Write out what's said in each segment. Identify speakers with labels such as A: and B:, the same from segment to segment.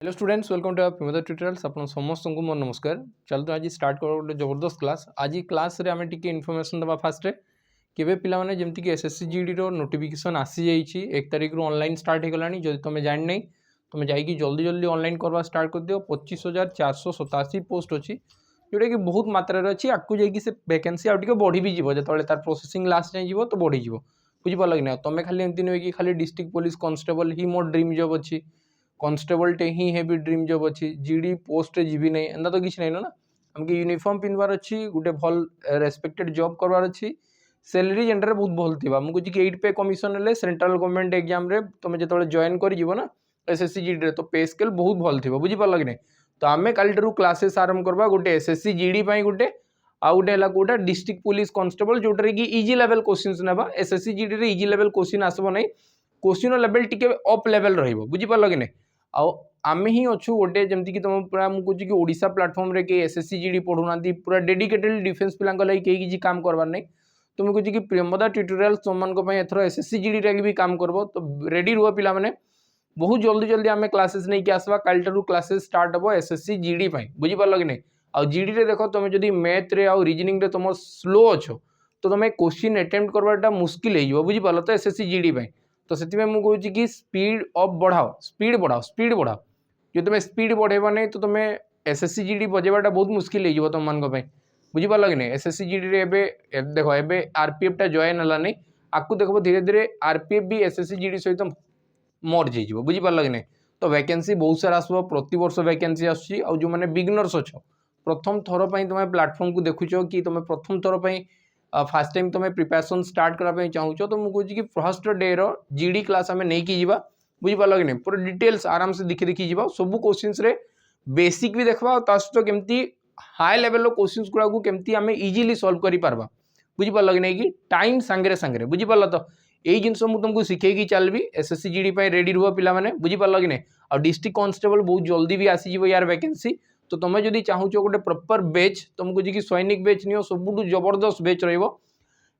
A: Hello students, welcome to Pimda tutorials. आप समस्त को मोर नमस्कार। चलते आज स्टार्ट कर गोटे जबरदस्त क्लास। आज क्लास रे आम टी इनफर्मेशन दबा फास्ट केवे पिला माने जमती कि एसएससी जीडी रो नोटिफिकेशन आसी जाइए 1 तारिख रु ऑनलाइन स्टार्ट हो गलानी। जदि तुम जान नहीं तुम जाइए जल्दी जल्दी ऑनलाइन करवा स्टार्ट कर दियो। 25,487 पोस्ट अच्छी जोटा कि बहुत मात्रा अच्छी। आपको जाइए से वैकेंसी आउट बढ़ी भी जीव जो तार प्रोसेसिंग लास्ट जाए जीव तो बढ़ी जीव। बुझीपार कि ना तुम खाली एमती नुहे कि खाली डिस्ट्रिक्ट पुलिस कांस्टेबल ही मोर ड्रीम जॉब अच्छी, कांस्टेबल टे ही है भी ड्रीम जॉब अच्छी, जीडी पोस्ट जीवी नहीं एंता तो किसी नहीं ना। हमके यूनिफॉर्म पिंधवार अच्छी, गोटे भल रेस्पेक्टेड जॉब करवार अच्छी, सैलरी जेनर बहुत भल थी। मुझे कि 8 पे कमिशन है सेंट्रल गवर्नमेंट एग्जाम रे तुम जो जॉइन कर ना एसएससी जीडी रे तो पे स्केल बहुत भल थी। बुझीपार कि नहीं तो आम काल क्लासेस आरंभ करवा गोटे एसएससी जीडी गोटे आउ गोटे है कौटा डिस्ट्रिक्ट पुलिस कांस्टेबल जोटर कि इजी लेवल क्वेश्चन ना। एसएससी जीडी रे इजी लेवल क्वेश्चन आसब नहीं, क्वेश्चन लेवल टिके अप लेवल रहिबो। बुझीपार कि नहीं आम ही अच्छु गोटे जमती कि तुम पूरा मुझे कि ओडिशा प्लाटफर्म रे के एसएससी जीडी पढ़ुना पूरा डेडिकेटेड डिफेंस पिला लगे कहीं किसी काम करवार नहीं। तुम कहे कि प्रियंवदा ट्यूटोरियल तुम एथर एसएससी जीडी रे भी काम करब तो रेडी रुह पिला माने। बहुत जल्दी जल्दी आम क्लासेस नहीं कि आसवा काल क्लासेस स्टार्ट हम एसएससी जीडी बुझीपार कि नहीं। आ जीडी रे देख तुम जदि मैथ रे आउ रीजनिंग रे तुम स्लो अच्छो तो तुम क्वेश्चन अटेम्प्ट करवाटा मुस्किल हो बुझीपार तो एसएससी जीडी तो से मुझे कि स्पीड अफ बढ़ाओ, स्पीड बढ़ाओ, स्पीड बढ़ाओ। जो तुम स्पीड बढ़ेबा नहीं तो तुम एसएससी जीडी बजेबाटा बहुत मुस्किल हो तुम मान बुझीपार कि नहीं। एसएससी जीडी रे देख ए आरपीएफ टा जॉइन है नहीं आपको देखो धीरे धीरे आरपीएफ भी एसएससी जीडी सहित मर्ज हो बुझीपार कि नहीं। तो वैकेंसी बहुत सारा आसो प्रति वर्ष वैकेंसी आसूँ आ जो मैंने बिगनर्स अच्छो प्रथम थर पर तुम प्लाटफर्म को देखुच कि तुम प्रथम थर पर फास्ट टाइम तुम प्रिपरेशन स्टार्ट करने चाहूच तो मुझे कि फर्स्ट डे रो जीडी क्लास आम नहीं कि बुझीपार कि नहीं। पूरा डिटेल्स आराम से देखी देखी जा सब क्वेश्चन रे बेसिक भी देखा सहित केमती हाई लेवल क्वेश्चन गुड़ा को केमती आम इजिली सॉल्व कर पार्बा। बुझीपार कि नहीं कि टाइम सांगे सांगे बुझीपार तो यही जिनस मुझे तुमको शिखेगी चलबी एसएससी जीडी रेडी रुह पिला माने। बुझीपार कि नहीं आ डिस्ट्रिक्ट कांस्टेबल बहुत जल्दी भी आसीज यार वैकेंसी तो तुम जदि चाहूच गोटे प्रॉपर बैच तुमको जी सैनिक बैच नियो सब जबरदस्त बैच रहिबो।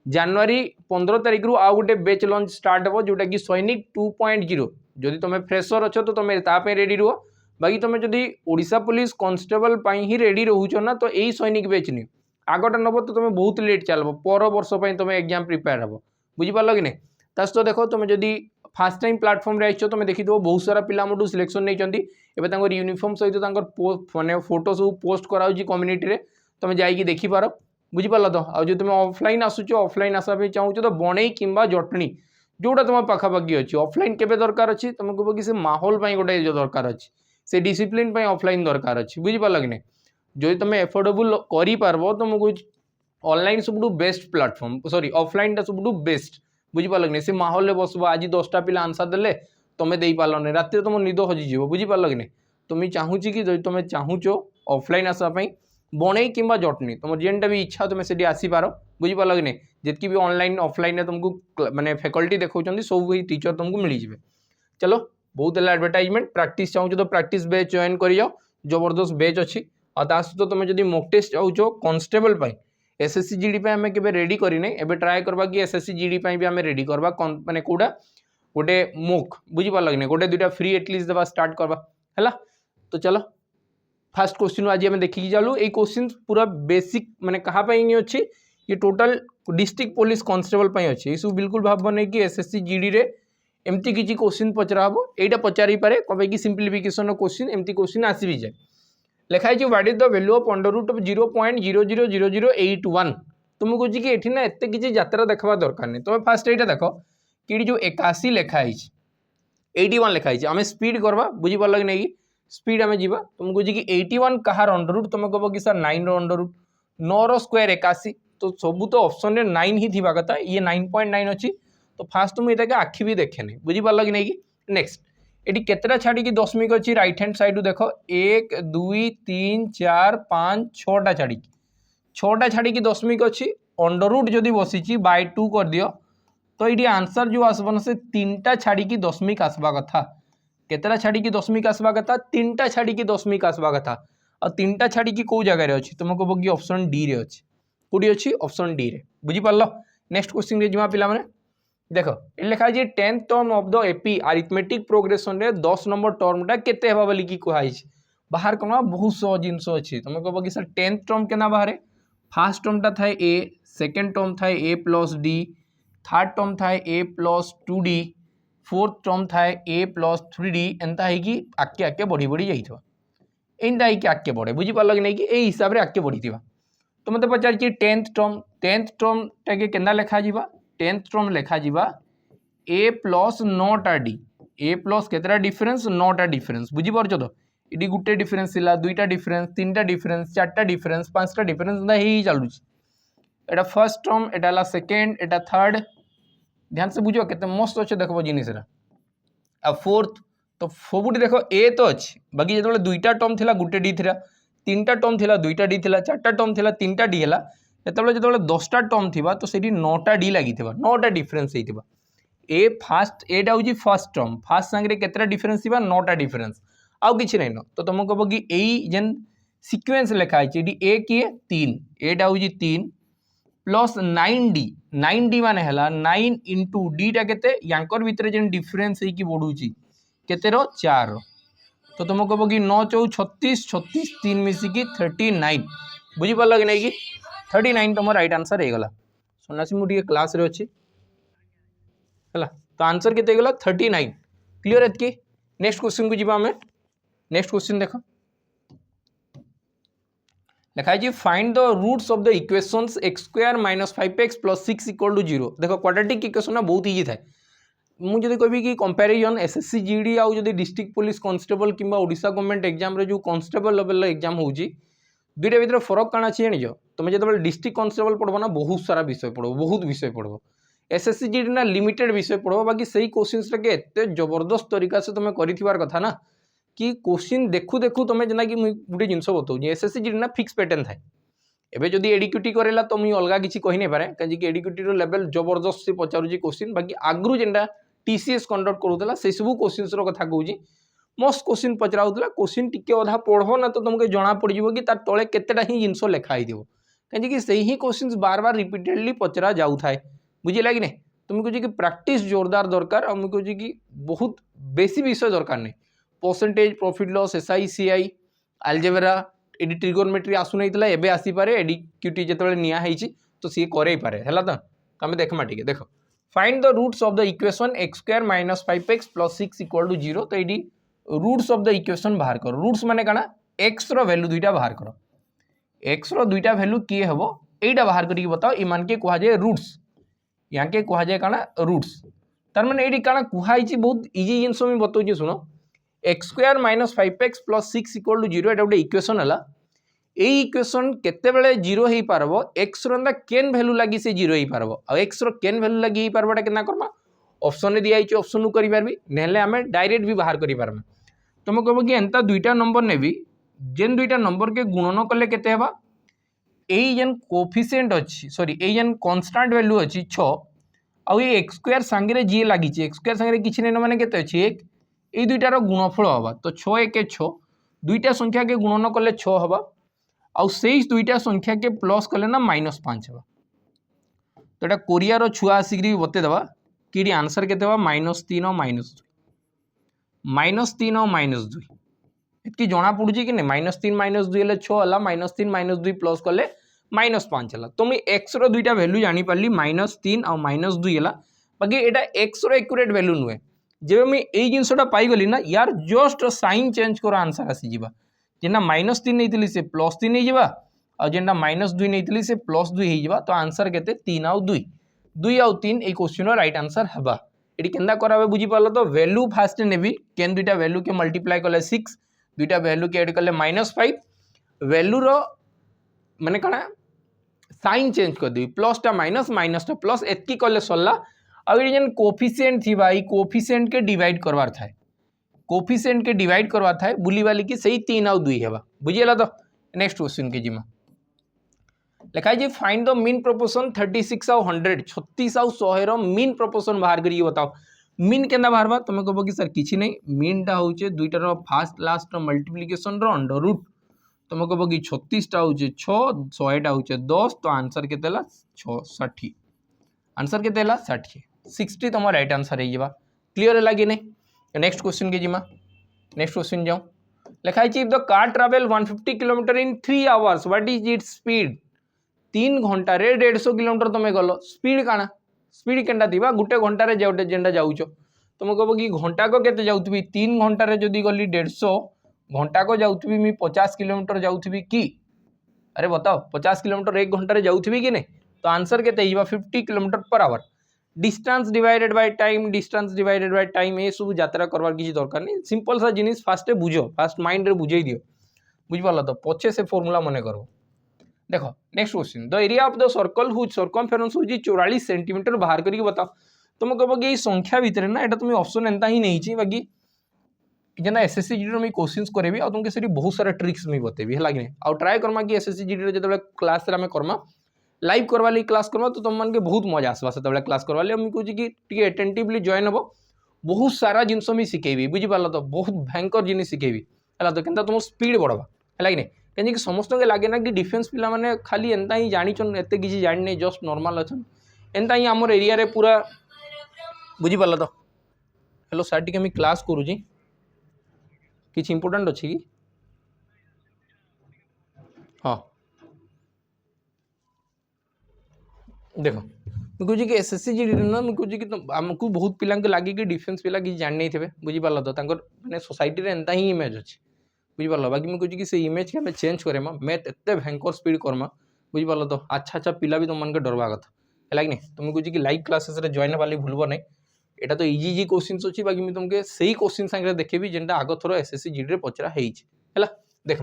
A: जनवरी 15 तारिख रु आउ गोटे बैच लॉन्च स्टार्ट हो जोटा कि सैनिक 2.0 जदि तुम फ्रेशर अच्छो तो तुम रेडी रुह। बाकी तुम जदि ओडिशा पुलिस कांस्टेबल ही रेडी रोच ना तो यही सैनिक बैच नि आगटा नब तो तुम बहुत लेट चलो पर वर्ष तुम एग्जाम प्रिपेयर हम। बुझीपार कि नहीं तो देख तुम जदि फास्ट टाइम प्लाटफर्म रे तुम देखिद बहुत सारा पिला मोटू सिलेक्शन नहीं यूनिफॉर्म सहित माने फोटो सब पोस्ट कराऊँ कम्युनिटी रे तुम जाइए देखिपार। बुझीपार तो आ जो तुम ऑफलाइन आसुच ऑफलाइन आसपा चाहूँ तो बणई कि जटनी जोटा तुम पाखापाखि अच्छी ऑफलाइन केवे दरकार अच्छी तुम कह कि माहौल गोटे दरकार अच्छी से डिसिप्लिन ऑफलाइन दरकार अच्छी। बुझीपार कि नहीं जो तुम एफोर्डेबल कर तुमको ऑनलाइन सब बेस्ट प्लाटफर्म सॉरी ऑफलाइन टा सब बेस्ट। बुझीपार कि नहीं से माहौल बसब आज 10टा पिला आंसर देले तुम दे पार नहीं रात तुम निद हजिज। बुझीपार कि नहीं तुम्हें चाहूँ कि जो तुम चाहूच ऑफलाइन आसपाई बणई कि जटनी तुम जेनटा भी इच्छा तुम से आसीपार। बुझीपार कि नहीं जितकी भी ऑनलाइन ऑफलाइन तुमको माने फैकल्टी देखा सब टीचर तुमको मिल जाए। चलो बहुत है एडवर्टाइजमेंट प्राक्टिस चाहूँ तो प्राक्टिस बैच जॉइन कर जाओ जबरदस्त बैच अच्छी आ सहित तुम जब मॉक टेस्ट चाहूच कांस्टेबल एसएससी जीडी आम के रेडी करने एवं ट्राए करवा कि एसएससी जीडी भी आम रेडी करवा माने कौटा गोटे मॉक। बुझीपार कि नहीं गोटे दुटा फ्री एटलिस्ट देवा स्टार्ट करवा है। तो चलो फास्ट क्वेश्चन आज आम देखिकी चलू ये क्वेश्चन पूरा बेसिक माने कहाँ नहीं अच्छी ये टोटल डिस्ट्रिक्ट पुलिस कांस्टेबल अच्छी सब बिल्कुल भाव नहीं कि एसएससी जीडी रे एमती किसी क्वेश्चन पचरा हम यहाँ पचारि पारे कहीं कि सिंप्लीफिकेशन क्वेश्चन एमती क्वेश्चन आसी भी जाए। लिखाई what is the value of under root of 0.00081 तुमको कहे कि ये ना एत किसी यात्रा देखा दरकार नहीं तुम फास्ट यहाँ देख कि जो 81 लिखाई 81 लिखाई आम स्पीड करवा। बुझीपार कि नहीं स्पीड आम जा तुमको कहे कि 81 कहार अंडर रूट तुम कह कि सर 9 अंडर रूट 9 स्क्वायर 81 तो सब तो ऑप्शन 9 ही थी कथा ये 9.9 अच्छी तो फास्ट मुझे ये आखि भी देखे नहीं। बुझीपार कि नहीं कि नेक्स्ट ये केतटा छाड़ी दशमिक अच्छी रईट हैंड साइड देख 1 2 3 4 5 6टा छाड़ी दशमिक अच्छी अंडर रूट जदि बसी बाय 2 कर दियो तो ये आंसर जो आसबन से 3टा छाड़ी दशमिक आसवा कथा। केतटा छाड़ी दशमिक आसवा कथा 3टा छाड़ी दशमिक आसवा कथा और 3टा छाड़ी कौ जगार अच्छी तुम कह कि ऑप्शन डी रे अच्छी कौटी अच्छी ऑप्शन डी रे। बुझीपार नेक्स्ट क्वेश्चन रे जिमा पिला माने देख ये लिखा है 10th term of the AP arithmetic progression रे 10 नंबर टर्मटा केते हेबा बोली कि कहै छै बाहर करना बहुत सौ जिनस अच्छी तुम कह कि सर 10th टर्म केना बाहर फास्ट टर्म टा थाए ए सेकेंड टर्म थाए ए प्लस डी थर्ड टर्म थाए ए प्लस 2d फोर्थ टर्म थाए ए प्लस 3d एंता है कि आके आके बढ़ी बढ़ी जाइथवा एंता है कि आके बढ़े बुझी पारल कि नहीं कि ए हिसाब रे आके बढ़ी थिबा तो मते पचार कि 10th टर्म टाके केना लेखा जीवा 10th टर्म लेखा जीवा ए प्लस 9टा डी ए प्लस केतरा डिफरेंस 9टा डिफरेंस बुझी पारछ तो इडी गुटे डिफरेंस थिला दुईटा डिफरेंस तीनटा डिफरेंस चारटा डिफरेंस पांचटा डिफरेंस ना ही चलुच एटा फर्स्ट टर्म एटा ला सेकेंड एटा थर्ड ध्यान से बुझो केते मस्त अच्छे देखबो जिनिस रा आ फोर्थ तो सबुटी देखो ए तो अच्छे बाकी जेतबेले दुईटा टर्म थिला गुटे डी थिला तीनटा टर्म थिला दुईटा डी थिला चारटा टर्म थिला तीनटा डी हला जेतबेले 10टा टर्म थिबा तो सेठी 9टा डी लागिथिबा 9टा डिफरेंस हेतिबा ए फास्ट एटा होची फर्स्ट टर्म फास्ट संगे केतरा डिफरेंस थिबा 9टा डिफरेंस आउ किछि नै न तो तुम कहबो कि एई जेन सीक्वेंस लिखा है डी ए किए 3 एटा होची 3 प्लस 9d माने हला 9 इंटू डी टा केते यांकर भितर जेन डिफरेंस है कि बढ़ुची केते रो 4 तो तुम कहबो कि 9 4 36 36 3 मिसी की 39 बुझी पारल कि नहीं कि 39 तुम राइट आंसर हे गला सन्यासी मु टिके क्लास रे अछि हला तो आंसर केते गला 39 क्लियर एतकी नेक्स्ट क्वेश्चन को जीवा हमें नेक्स्ट क्वेश्चन देखो लिखा है find the roots of the equations x square minus 5x plus 6 equal to 0 देखो क्वाड्रेटिक इक्वेशन बहुत इजी थाए मुझे कहबी कि कंपैरिजन एसएससी जीडी आउ जदि डिस्ट्रिक्ट पुलिस कांस्टेबल किंबा ओडिशा गवर्नमेंट एग्जाम रे जो कांस्टेबल लेवल एग्जाम होउची दुईटा भीतर फरक काना अछि जानिजो तुम जब डिस्ट्रिक्ट कांस्टेबल पढ़बो ना बहुत सारा विषय पढ़बो बहुत विषय पढ़बो एसएससी जीडी ना लिमिटेड विषय पढ़बो बाकी सही क्वेश्चंस रे के एते जबरदस्त तरीका से तुम करिथिबार कथा ना कि क्वेश्चन देखु देखु तुम जेना कि गोटे जिनस बताऊँ एसएससी जीडी ना फिक्स पैटर्न थाए एबे जदि एडिक्यूटी करेला तो मुझे अलग किसी कही नहीं पारे कहीं एडिक्यूटी लेवल जबरदस्त से पचारुची क्वेश्चन बाकी आगु जेनटा टीसीएस कंडक्ट करूला से सब क्वेश्चन कथा कहूँ मस्त क्वेश्चन पचराऊला क्वेश्चन टिके अधा पढ़ो ना तो तुमको जना पड़ कि तार तले केतेटा ही जिनस लिखाई थो कहीं से ही क्वेश्चन बार बार रिपीटेडली पचरा जाऊ थाए बुझेगा कि नहीं तुम कह कि प्रैक्टिस जोरदार दरकार और मुझे कह कि बहुत बेसी विषय दरकार नहीं percentage profit loss SI CI algebra एडी ट्रिगोनोमेट्री आसु नहीं एबे आसी पारे एडिक्यूटी जेतबेले निया हेची तो सी करे पारे हला तो तमे देखमा ठीक देखो find the roots of the equation x square minus 5x plus 6 equal to 0 तो एडी रूट्स ऑफ द इक्वेशन बाहर करो रूट्स माने काना x रो वैल्यू दुईटा बाहर करो x रो दुईटा वैल्यू किए हेबो एटा बाहर करी बताओ इमान के कहा जाए रूट्स यहाँ के कहा जाए काना रूट्स तार माने एडी काना कुहाइची बहुत इजी जिंस में बताउची सुनो x square minus 5x plus 6 equal to 0 एटा गोटे इक्वेशन हला एई इक्वेशन केते बेले 0 हेई पारबो x रो केन वैल्यू लागी से 0 हेई पारबो आ x रो केन वैल्यू लागी हेई पारबोटा केना करबा ऑप्शन रे दिया आइछ ऑप्शन नु करि पारबी नेले हमें डायरेक्ट भी बाहर करि पारबा तुम कहबो कि एंता दुईटा नंबर नेबी जेन दुईटा नंबर के गुणन कले केते हेबा एई जेन कोएफिशिएंट अछि सॉरी एई जेन कांस्टेंट वैल्यू अछि 6 आ ए x स्क्वायर संगे रे जी लागी छ x स्क्वायर संगे रे किछि नै माने केते अछि 1 এই দুইটার গুণফল হবা তো 6 1 6 দুইটা সংখ্যা के गुणन कले 6 हवा आउ सेई दुईटा संख्या के प्लस कले ना -5 हवा तो एटा कोरिया रो छुआ आसिकरी बते दबा कि आंसर केते हवा -3 और -2 -3 और -2 इतकी जना पड़ुची कि नहीं -3 -2 हेले 6 हला -3 -2 प्लस कले -5 हला तो मुई x रो दुईटा वैल्यू जानि पारली -3 और -2 हला बाकी एटा x रो एक्यूरेट वैल्यू नुए जब मुझे यही जिनसा पाईगली ना यार जस्ट साइन चेंज कर आंसर आसीजा जेना -3 नहीं से +3 नहीं जावा और जेना -2 नहीं से +2 हो तो आंसर के 3 आउ 2 2 आउ 3 ये क्वेश्चन राइट आंसर हवा ये केन्दा करा बुझी पाल तो वैल्यू फास्ट नेबी केन दुईटा वैल्यू के मल्टीप्लाई कले 6 दुईटा वैल्यू के एड कले -5 वैल्यू रो माने कना साइन चेंज कर दी प्लसटा माइनस माइनसटा प्लस एतकी कले सरला आउ ये जेन कोफिशिएंट थी भाई कोफिशिएंट के डिवाइड करवार थाए कोफिशिएंट के डिवाइड करवार थाए बुली वाली की सही 3 आउ 2 हेबा बुझिएला तो नेक्स्ट क्वेश्चन के जिमा लिखा है फाइंड द मीन प्रोपोर्शन 36 आउ 100 36 आउ 100 रो मीन प्रोपोर्शन बाहर करिए बताओ मीन केना बाहरबा तुम कहबो कि सर किछि नै मीन टा होचे दुईटा row first last row multiplication रो अंडर रूट तुम कहबो कि 36 टा होचे 6 100 टा होचे 10 तो आंसर केतेला 60 आंसर केतेला 60 60 तुम राइट आंसर हो क्लीयर है कि नहीं। नेक्स्ट क्वेश्चन के जिमा नेक्स्ट क्वेश्चन जाऊँ लिखाई if the car travel 150 kilometre in 3 hours what is its speed 3 घंटा 150 किलोमीटर तुम गल स्पीड काना स्पीड केनटा थिबा गुटे घंटा जेनटा जाऊच तुम कह कि घंटा को केते जाऊथबी 3 घंटा जदि गली 150 घंटा को जाऊथबी मी 50 किलोमीटर जाऊथबी कि अरे बताओ 50 किलोमीटर 1 घंटा जाऊथबी कि नहीं तो आंसर केते Hiba 50 kilometre per hour distance divided by time ये सब यात्रा करवार किसी दरकार नहीं सिंपल सा जिनिस फास्ट बुझो फास्ट माइंड रे बुझे दियो बुझिपाल तो पछे से फॉर्मूला मन करो देखो next question the area of the circle whose circumference whose 44 centimetre बाहर करके बताओ तुम कह कि संख्या भितर ना एटा तुम ऑप्शन एंता ही नहीं बाकी जेना एसएससी जीडी में क्वेश्चंस करेबी आ तुमके सेठी बहुत सारा ट्रिक्स में बतेबी है कि आ ट्राए करमा कि एसएससी जीडी जब क्लास रे हमें करमा लाइव करवा ली क्लास करवा तो तुम मन के बहुत मजा आसवा से क्लास करवा ली मुझे कहूँ कि टी अटेंटिवली जॉइन हम बहुत सारा जिनस मुझे शिखेबी बुझिपार तो बहुत भयंकर जिन शिखेबी है तो क्या तुम स्पीड बढ़वा है कि कहीं समस्त के लगे ना कि डिफेन्स पिला माने खाली एंता ही जानिछन एते किसी जानि जस्ट नॉर्मल अच्छा एंता ही आमर एरिया रे पूरा बुझिपार तो हेलो सर टी मैं क्लास करुँची किसी इंपोर्टेंट अच्छी कि हाँ देखो मुझे कहूँ कि एसएससी जीडी ना मुझे कहूँ कि आमको बहुत पिला लगे कि डिफेन्स पिला किसी जान नहीं थे बुझिपार तो मैंने सोसाइटी रे एंता ही इमेज अच्छी बुझिपार बाकी मुझे कहूँ कि से इमेज के चेंज करेमा मैथ एत भयंकर स्पीड करमा बुझिपार तो अच्छा पिला भी तुम मन के डरवा कथा है कि नहीं तुम कहूँ कि लाइव क्लासेस जॉइन वाली भूलब नहीं एटा तो इजी क्वेश्चंस अच्छी बाकी मुझे तुमके सही क्वेश्चन सांगे देखेबी जेनटा आग थर एसएससी जीडी रे पचरा है देख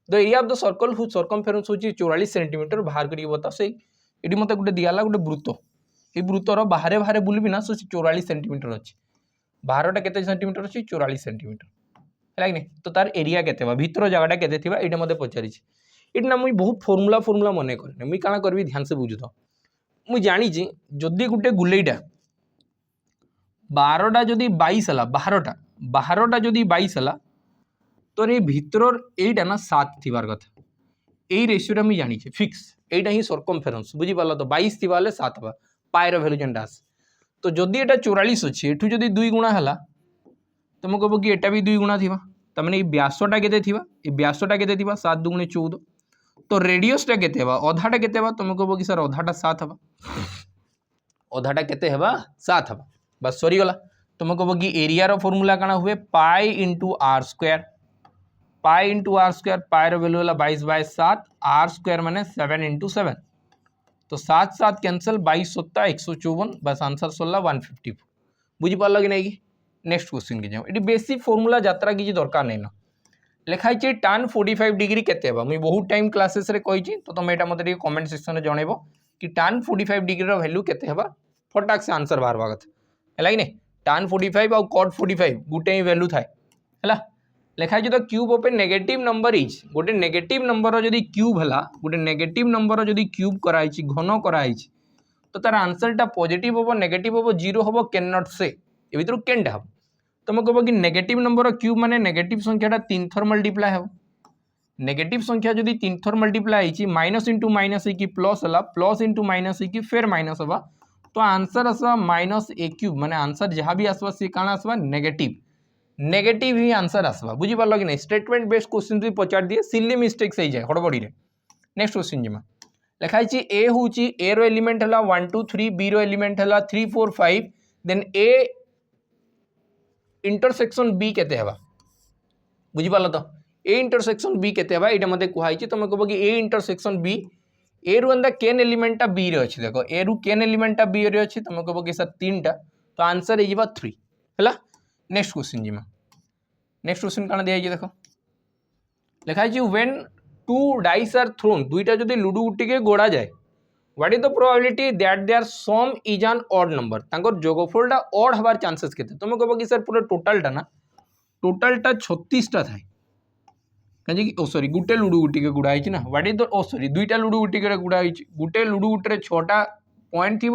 A: the area of the circle whose circumference होची 44 सेंटीमीटर बाहर करी बता से एटी मते गुटे दियाला गुटे वृत्त ए वृत्तर बाहरे बाहरे बुलबी ना से 44 सेंटीमीटर अच्छी बाहरटा केते सेंटीमीटर अच्छी 44 सेंटीमीटर है कि नहीं तो तार एरिया केते बा भीतर जगहटा केते थिबा एटा मते पचारि एटी ना मुई बहुत फॉर्मूला मने करने मुई काना करबी ध्यान से बुझु तो मुई जानी छी जदी गुटे गुलेईटा 12टा जदि 22 है बाहरटा जदि 22 है तो ये भीतर यहीटा ना 7 थीबार कथा यही रेशियोटा मुझे जानी फिक्स यहीटा ही सर्कमफेरेंस बुझिपार तो 22 थी 7 हवा पाएर भैल्यू जेनटा आस तो जदि एटा 44 अच्छी एठू जदि 2 गुणा है तुम कह कि एटा भी 2 गुणा थी तमें ये व्यासटा केते थिबा ये व्यासटा केते थिबा 7 दुगुणे 14 तो रेडियसटा केते हवा अधाटा केते हवा तुम कह कि सर अधाटा 7 हवा अधाटा केते हवा 7 हवा बस सरीगला तुम कह कि एरिया रो फॉर्मूला काना हुए पाई इंटू आर स्क्वायर पायर वैल्यू है 22/7 आर स्क्वायर माने 7 इंटू 7 तो 7 कैंसल 22 7 154 बस आंसर सरला 154 बुझिपार कि नहीं कि नेक्स्ट क्वेश्चन के जाऊँ ये बेसिक फॉर्मूला यात्रा किसी दरकार नहीं ना लिखाई tan 45 डिग्री केते मुझे बहुत टाइम क्लासेस रे कही तो तुम यहाँ मत कमेंट सेक्शन में जनइब कि tan 45 डिग्री रो वैल्यू केते फटाक से आंसर बाहर कथा है कि नहीं tan 45 और cot 45 गुटे ही वैल्यू थाए है लिखाई the cube of A negative number is गोटे नेगेटिव नंबर जदि क्यूब है गोटे नेगेटिव नंबर जदि क्यूब कराई घन कराई तो तार आंसरटा पॉजिटिव हम नेगेटिव हम जीरो हम कैन नॉट से ए भर केनटा हम तुम कह कि नेगेटिव नंबर क्यूब माने नेगेटिव संख्याटा 3 थर मल्टीप्लाय हो नेगेटिव संख्या जदि 3 थर मल्टीप्लाय होती माइनस इंटू माइनस हो प्लस है प्लस इंटू माइनस हो फेर माइनस हवा तो आंसर आसवा माइनस ए क्यूब माने आंसर जहाँ भी आसवा सी काना आसवा नेगेटिव ही आंसर आसवा बुझिपार कि नहीं स्टेटमेंट बेस्ड क्वेश्चन भी पचार दिए सिली मिस्टेक्स हो जाए हड़बड़ी नेक्स्ट क्वेश्चन जिमा लिखाई ए हूँ ए रो एलिमेंट है 1 2 3 बी रो एलिमेंट है 3 4 5 देन ए इंटरसेक्शन बी केते हवा बुझिपार तो ए इंटरसेक्शन बी केते हवा एटा मते कहै तुम कह कि ए इंटरसेक्शन बी ए रु एंदा केन एलिमेंटा बी रे अछि देखो ए रु केन एलिमेंटा बी रे अछि तुम कह कि सर 3टा तो आंसर हे जिबा 3 हला नेक्स्ट क्वेश्चन जिमा नेक्स्ट क्वेश्चन काना दिया देखो लिखाई व्हेन 2 डाइस आर थ्रोन दुईटा जदि लुडु गुटी के गोड़ा जाए what is the probability that their sum is an odd number तांकर जोगफलटा ऑड हबार चांसेस केते तुम कह कि सर पूरा टोटलटा ना टोटलटा 36टा थाए कहीं कि ओ सॉरी गुटे लुडु गुटी के गुड़ा है ना what is the oh sorry दुईटा लुडु गुटी के गुड़ा है गुटे लुडु गुटे 6टा पॉइंट थी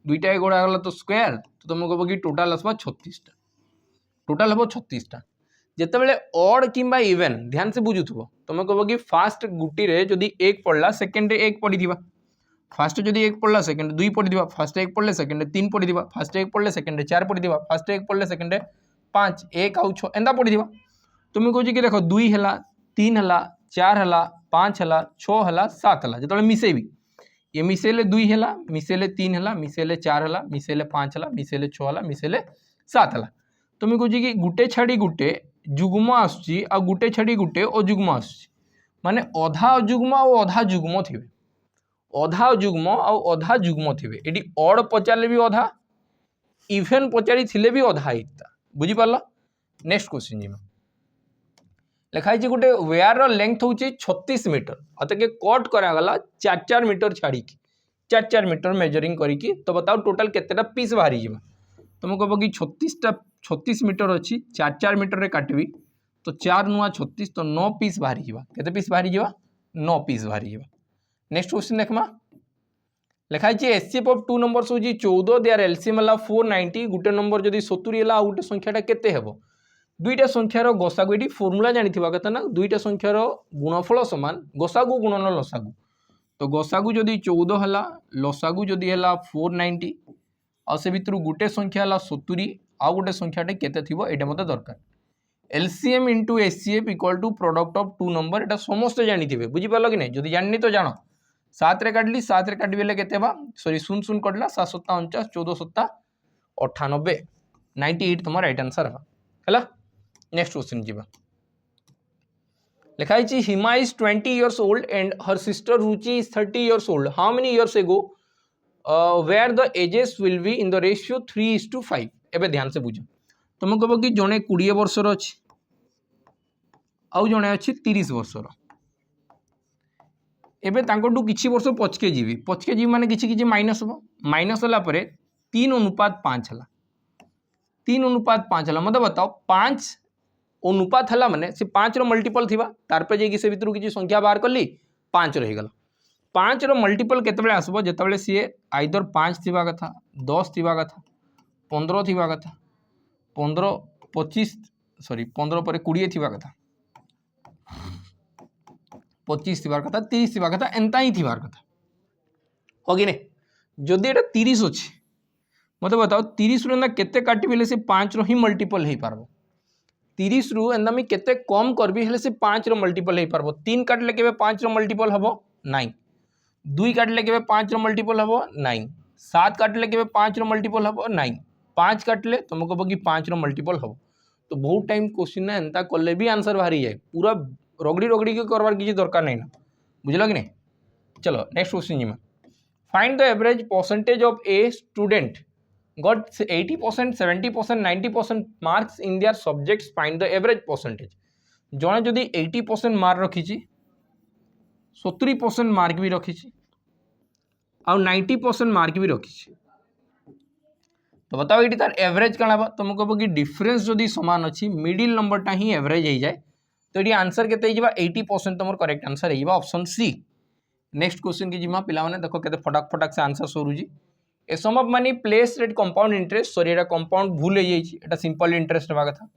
A: दुईटा गोड़ा गला तो स्क्वायर तो तुम कह कि टोटाल आसवा 36टा टोटाल हम 36टा जितेबाला ऑड किंबा इवेन ध्यान से बुझुथबो तुम कह कि फास्ट गुटी रे जदि एक पड़ला सेकेंड रे एक पड़ी थिबा फास्ट जदि 1 पड़ला सेकेंड 2 पड़िदिबा फास्ट 1 पड़ले सेकेंड 3 पड़िदिबा फास्ट 1 पड़ले सेकेंड 4 पड़िदिबा फास्ट 1 पड़ले सेकेंड 5 1 आउ 6 एंदा पड़िदिबा। तो मुझे कहूँ कि देख 2 है 3 है 4 है 5 है 6 है 7 है जो मिसेबी ये मिसेले 2 है मिसेले 3 है मिसेले 4 है मिसेले 5 है मिसेले 6 है मिसेले 7 है। तो मुझे कहूँ कि गुटे छाड़ी गुटे जुग्म आसुची आ गुटे छाड़ी गुटे अजुग्म आसुची माने अधा अजुग्म और अधा जुग्म थे अधा जुग्म और अधा जुग्म थे ये अड पचारे भी अधा इभेन पचारि थिले भी अधा होता बुझीपार। नेक्स्ट क्वेश्चन जी लिखाई गोटे वेयर लेंथ हूँ 36 मीटर अतके कट करागला 4 मीटर छाड़ी 4 मीटर मेजरिंग करी तो बताओ टोटाल केतेटा पीस बाहरी जा। तो मुझे कह कि 36 मीटर अच्छी 4 मीटर रे काटबी तो 4 नुआ 36 तो 9 पीस बाहरी जा केते पीस बाहरी जा 9 पीस बाहरी जा। नेक्स्ट क्वेश्चन देखमा लिखाई एचसीएफ ऑफ 2 नंबर्स हूँ 14 देयर एलसीएम है 490 गोटे नंबर जदि 70 है आ गोटे संख्याटा केते हेबो दुईटा संख्यार गसागु ये फर्मूला जानी कथा ना दुईटा संख्यार गुणफल सामान गसागु गुणन लसागु तो गसागु जदि 14 है लसागु जदि है 490 आ से भितर गोटे संख्या है 70 आ गोटे संख्याटे केते थिबो एटा मते दरकार। LCM into HCF equal to product of 2 number एटा समस्त जानी थे बुझी पाल कि नहीं जदि जानी तो जान 7 रे काटली 7 रे काटबी बेले केते बा सॉरी 0 0 कटला 7 7 49 14 7 98 98 तुम राइट आंसर है। नेक्स्ट क्वेश्चन जी लिखाई Hima is 20 years old and her sister Ruchi is 30 years old. How many years ago where the ages will be in the ratio 3:5? एबे ध्यान से बुझ तुम कह कि जड़े 20 वर्षर अच्छी आउ जड़े अच्छी 30 वर्षर एबे तांकोटू किछि वर्ष पछके जी माने किछि माइनस हम माइनस होला परे 3:5 है 3:5 है मत बताओ 5 अनुपात है माने से 5 मल्टीपल थी तार पे जाइए से भितर किसी संख्या बाहर कली 5 रहीगला 5 मल्टीपल केतबेले आसबो जेतबेले सी आइदर 5 थिबा कथा 10 थिबा कथा 15 थिबा कथा 15 25 सॉरी 15 पर 20 थिबा कथा 25 थिबार कथा 30 थिबा कथा एंता ही थिबार कथा हो कि नहीं जदि एटा 30 अछि मते बताओ 30 रु एंदा केते काटिबेले से 5 रो ही मल्टीपल हे पारबो 30 रु एंदा मी केते कम करबी हेले से 5 रो मल्टीपल हे पारबो 3 काटले केबे 5 रो मल्टीपल हबो 9 2 काटले केबे 5 रो मल्टीपल हबो 9 7 काटले केबे 5 रो मल्टीपल हबो 9 5 काटले तुम कहबो कि 5 रो मल्टीपल हबो। तो बहुत टाइम क्वेश्चन ना एंता कले भी आंसर बाहरी जाए पूरा रगड़ी रगड़ी के करवार किसी दरकार नहीं ना बुझल कि नहीं। चलो नेक्स्ट क्वेश्चन जी में find the average percentage of a student got 80%, 70%, 90% marks in their subjects. Find the average percentage. जड़े जदि 80% मार्क रखी 70% मार्क भी रखी और 90% मार्क भी रखी तो बताओ ये तार एवरेज कौन है तुम कह कि डिफरेंस जदि सामान अच्छी मिडिल नंबरटा ही एवरेज हो जाए तो ये आंसर के 80% तुम करेक्ट आंसर है ऑप्शन सी। नेक्स्ट क्वेश्चन की जिमा पिला माने देखो केते फटाक फटाक से आंसर सरुजी a sum of money placed at compound interest sorry एटा कंपाउंड भूल हो एटा सिंपल इंटरेस्ट हवा कथा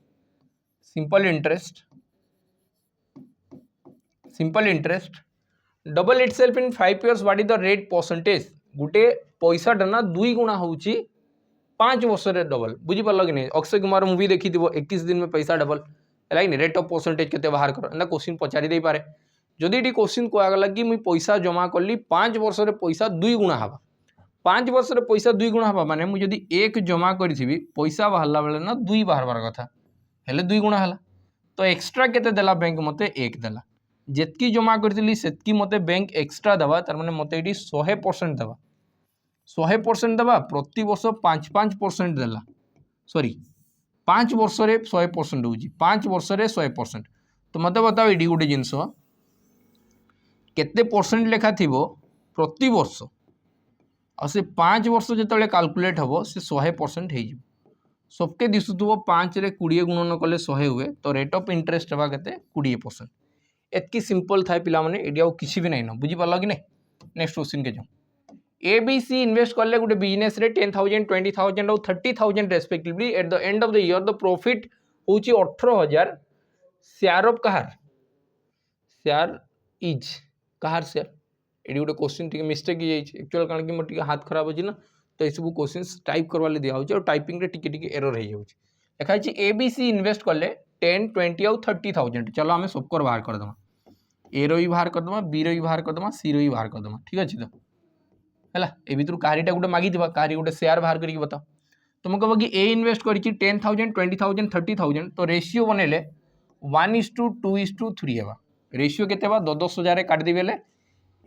A: simple interest double itself in 5 years what is the rate percentage गुटे पैसाटा ना 2 गुणा होउची 5 वर्ष रे डबल बुझी पारल कि नहीं अक्षय कुमार मूवी देखी दिबो 21 दिन में पैसा डबल है कि रेट ऑफ परसेंटेज केते बाहर कर एंदा क्वेश्चन पचारि दे पारे जदि ये क्वेश्चन कहगला कि मुई पैसा जमा कली 5 वर्ष रे पैसा 2 गुणा हवा 5 वर्ष रे पैसा 2 गुणा हवा माने मुझे जदि 1 जमा करी पैसा बाहरला बेले ना 2 बाहर कथा हेले 2 गुणा हला तो एक्स्ट्रा केते देला बैंक मते 1 देला जेतकी जमा करथिली सेतकी मते बैंक एक्स्ट्रा दवा तार माने मते एटी 100% दवा 100% दवा प्रति वर्ष 5% देला सॉरी 5 वर्ष रे 100% होउची 5 वर्ष रे 100% तो मते बताओ एडी गुटे जिंस केते परसेंट लेखा थिबो प्रति वर्ष और से 5 वर्ष जो काल्कुलेट हम से 100% हो सबके दिशुव 5 रे 20 गुणन कले 100 हुए तो रेट ऑफ इंटरेस्ट हवा के 20% एतकी सिंपल थाए पिला माने एडी आउ किछि भी नहीं न बुझी पारल कि नहीं। नेक्स्ट क्वेश्चन के जो एबीसी इन्वेस्ट करले गोटे बिजनेस रे 10,000 20,000 और 30,000 respectively at the end of the year the profit होची 18,000 share of Kahar share is Kahar share ये गोटे क्वेश्चन टी मिस्टेक हो जाए एक्चुअल कारण कि मोटे हाथ खराब अच्छी ना तो ये सब क्वेश्चन टाइप करवा दिया और टाइपिंग टिके एरर हो जाए लिखाई ABC इन्वेस्ट कले 10, 20 और 30,000 चलो आम सबकर बाहर करदे ए रो भी बाहर करदे बी रो भी बाहर करदे सी रो भी बाहर करदे ठीक अच्छे तो है ए भितर कारीटा गोटे मागी कारी गोटे सेयार बाहर करके बताओ तुम कह कि ए इन्वेस्ट कर 10,000, 20,000, 30,000 तो रेशियो बनइले 1:2:3 है रेशियो के 10,000 काटदे बेले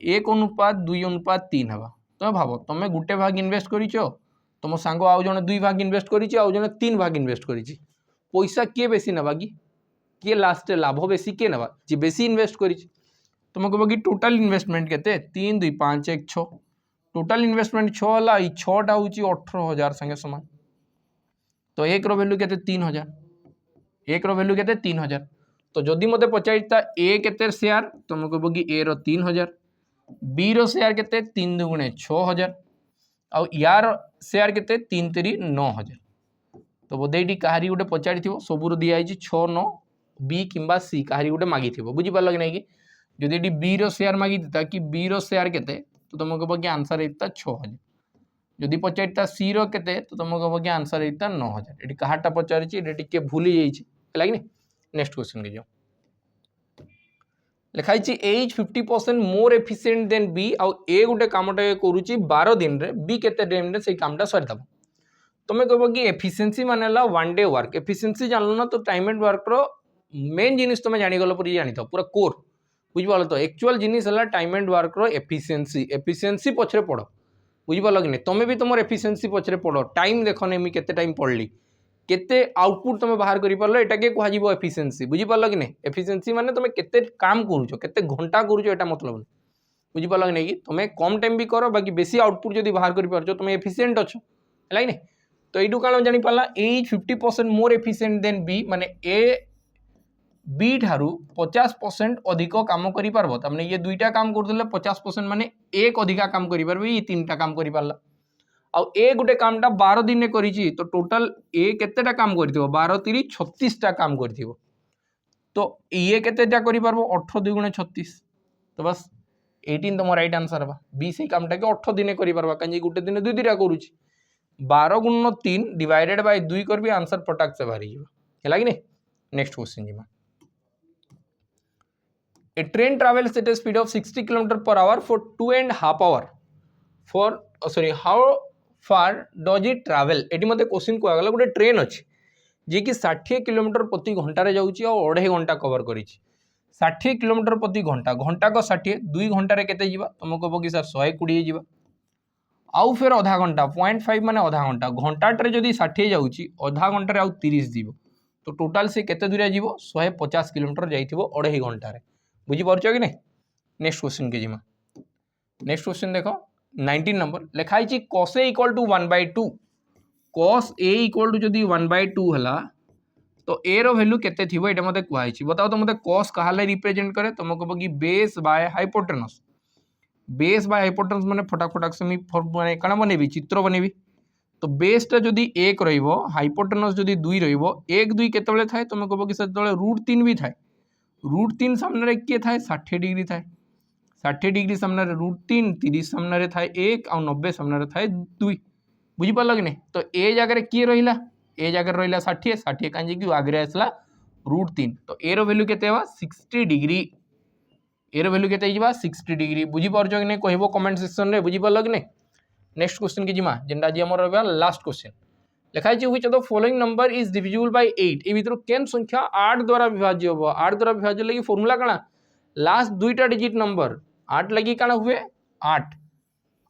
A: 1:2:3 है तुम भाव तुम गोटे भाग इन्वेस्ट कर तुम सांग आउ जन 2 भाग इन्वेस्ट कर जन 3 भाग इन्वेस्ट कर पैसा किए बेसी नवा कि किए लास्ट लाभ बेसी किए नवा जी बेसी इन्वेस्ट कर तुम कह कि टोटाल इन्वेस्टमेंट के 3, 2, 5, 1, 6 टोटाल इन्वेस्टमेंट 6 है 6टा हूँ 18,000 संगे समान तो 1 रो वैल्यू के 3,000 1 रो वैल्यू के 3,000 तो जदि मत पचारता ए के शेयर तुम कह कि ए रो 3,000 बी रो शेयर के 3 दुगुणे 6,000 आउ यार शेयर के 3 3 9,000 तो बोधे ये कहारी गोटे पचारि सबूर दिखाई 6, 9 बी कि सी कहारी गोटे मागी बुझीपार कि नहीं कि जदि ये बी रो शेयर मागी था कि बी रो शेयर के तो तुम कह कि आंसर होता 6,000 जदि पचारता सी रो के तो तुम कह कि आंसर होता 9,000 ये कहाटा पचारि भूली जाइए कि नेक्स्ट क्वेश्चन के जाओ लिखाई H 50% more efficient than B आउ ए गोटे कामटा करुच्ची 12 दिन रे बी केते दिन रे से कामटा सरीदेव तुम्हें कह कि एफिशिएंसी मान ला 1 डे वर्क एफिशिएंसी जानल ना तो टाइम एंड वर्क रो मेन जिनिस तुम जानीगल पूरी जानी पूरा कोर बुझिपाल तो एक्चुअल जिनिस है टाइम एंड वर्क रो एफिशिएंसी पछरे पढ़ बुझिपाल कि नहीं तुम्हें भी तुम एफिशिएंसी पछरे पढ़ टाइम देख नहीं केते टाइम पढ़ली केते आउटपुट तुम बाहर कर पार एटा के कह एफिशिएंसी बुझिपाल कि नहीं एफिशिएंसी माने तुम केते काम करूछ केते घंटा करूछ एटा मतलब नहीं बुझिपाल कि नहीं कि तुम कम टाइम भी कर बाकी बेसी आउटपुट जब बाहर कर पार तुम एफिशिएंट अच्छो है कि नहीं तो यू कौन जानी पाला H 50% more efficient than B माने ए बी ठारू 50% अधिक काम कर पारबो तमने ये दुईटा काम करदले 50% माने एक अधिका काम कर पारबो ये 3टा काम कर पारला आउ ए गोटे कामटा 12 दिन में करिछि तो टोटल ए केतेटा काम करथिबो 12 3 36टा काम करथिबो तो ये केतेटा करि पारबो 18 2 गुणे 36 तो बस 18 तुम राइट आंसर बा बी से कामटा के 18 दिन करि पारबा कांजी गोटे दिन 2 2टा करूछि 12 गुण 3 डिवाइडेड बाय 2 करबी आंसर फटाक से बाहरी जिवो हैला कि नहीं नेक्स्ट क्वेश्चन जिमा A train travels at a speed of 60 km per hour for 2.5 hours. How far does it travel? Eighty मते क्वेश्चन को आगला गोटे ट्रेन अच्छी जी कि 60 किलोमीटर प्रति घंटा जाऊँगी और 2.5 घंटा कवर करी 60 किलोमीटर प्रति घंटा घंटा को 60 2 घंटा केते जीवा तुम कह कि सर 120 जीवा आउ फिर आधा घंटा 0.5 माने आधा घंटा घंटाटे जदि 60 जाऊँगी आधा घंटे आउ 30 जीव तो टोटाल से केते दूरिया जीव 150 किलोमीटर जाइथिबो 2.5 घंटा बुझीपार कि नहीं नेक्स्ट क्वेश्चन के जिमा नेक्स्ट क्वेश्चन देखो 19 नंबर लिखाई cos A equal to 1/2 cos A equal to जदि 1/2 है तो ए रो वैल्यू केते थिबो एटा मते कहै बताओ तो मते cos कहाले रिप्रेजेंट करे तुम कह कि बेस बाय हाइपोटेनस माने फटाक से माने कण बनेबी चित्र बनेबी तो बेसटा जदि 1 रहिबो हाइपोटेनस जदि 2 रहिबो 1 2 केतेबेले थाए तुम कह कि सेतेबेले √3 भी थाए √3 सामने किए थाए 60 डिग्री थाए 60 डिग्री सामने √3 30 सामने थाए 1 और 90 सामने थाए 2 बुझीपार कि नहीं तो ए जगह किए रहा ए जगह रहा 60 60 कहीं आगे आसला √3 तो ए रो वैल्यू केते 60 डिग्री ए रो वैल्यू केते 60 डिग्री बुझीपार कि नहीं कहबो कमेंट सेक्शन में बुझीपार कि नहीं नेक्स्ट क्वेश्चन की जिमा जेनटा आज आमर लास्ट क्वेश्चन लिखाई which of the following number is divisible by 8 ए भितर केन संख्या 8 द्वारा विभाज्य हो 8 द्वारा विभाज्य लगी फॉर्मूला काना लास्ट 2टा डिजिट नंबर 8 लगी काना हुए 8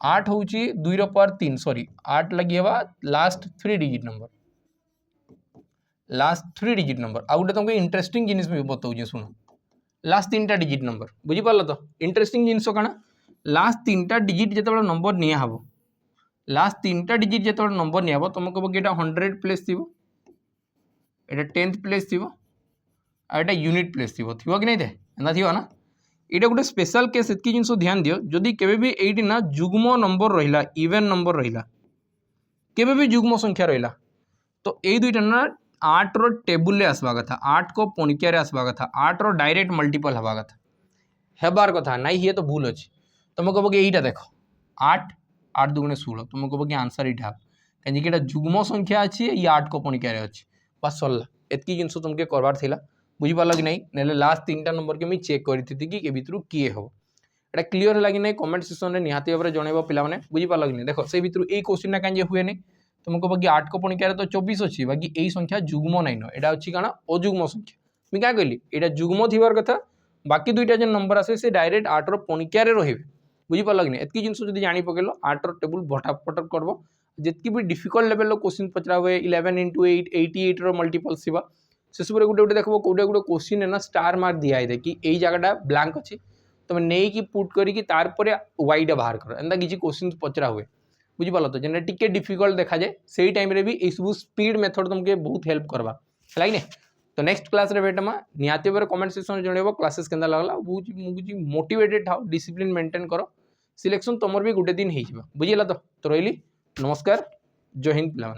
A: 8 होची 2 रो पावर 3 सॉरी 8 लगी हवा लास्ट 3 डिजिट नंबर आ गोटे तुमको इंटरेस्टिंग जिनिस भी बताऊँ सुनो लास्ट 3टा डिजिट नंबर बुझीपार तो इंटरेस्टिंग जिनिस काना लास्ट 3टा डिजिट जिते नंबर निया हबो लास्ट 3टा डिजिट जो नंबर निया तुम कह कि 100 प्लेस थी एटा 10th प्लेस थी एटा यूनिट प्लेस थी कि नहीं थे एंदा थी ना ये गोटे स्पेशल केस एतकी जिन ध्यान दियो जदि केबे भी एटी ना जुग्म नंबर रहिला इवेन नंबर रहिला केबे भी जुग्म संख्या रहिला तो ये दुईटा ना 8 रो टेबुल रे आसवा कथा 8 को पणिकिया रे आसवा कथा 8 रो डायरेक्ट मल्टीपल हवा कथा हेबार कथा नहीं ये तो भूल अच्छी तुम कह कि यहीटा देख 8 8 दुगुणे 16 तुम कह कि आंसर यहाँ कहीं कि जुग्म संख्या अच्छी ये 8 को पणिकार अच्छी बस सरला एतकी जिन तुमके करवार थिला बुझीपार कि नहीं ना लास्ट 3टा नंबर के मुझे चेक करी कि भितर किए हम एटा क्लीयर है कि नहीं कमेंट सेक्शन में निहाती भाव में जनइब पे बुझीपार कि नहीं देख से भितर ये क्वेश्चन कहीं हुए नहीं तुम कह कि 8 को पणिकार तो 24 अच्छी बाकी यही संख्या जुग्म नाइन यहाँ अच्छी कण अजुग्म संख्या मुझे क्या कहली यहाँ जुग्म थीबार कथा बाकी 2टा जो नंबर आसे से डायरेक्ट 8 पणिकार रे बुझीपार कि नहीं एतकी जिन जो जानी पकेल 8 टेबुल भटाफट कर जितकी भी डिफिकल्ट लेवल क्वेश्चन पचरा हुए 11 into 8 88 मल्टीपल थी से सब गोटे गोटे देख गोटे गोटे क्वेश्चन है ना स्टार मार्क दिखाई दे कि यही जगहटा ब्लांक अच्छी तुम नहीं पुट करके वाईटा बाहर कर एंता किसी क्वेश्चन पचरा हुए बुझीपार तो जेने टिके डिफिकल्ट देखा जाए से टाइम रे भी सब स्पीड मेथड तुमके बहुत हेल्प करवा है कि तो नेक्स्ट क्लास रे बेटा निहाती भाव कमेंट सेक्शन में जनइब क्लासेस केंदा लगला मुझे मोटिवेटेड था डिसिप्लिन मेंटेन करो सिलेक्शन तुम भी गोटे दिन हो बुझीला तो रही नमस्कार जय हिंद पिला।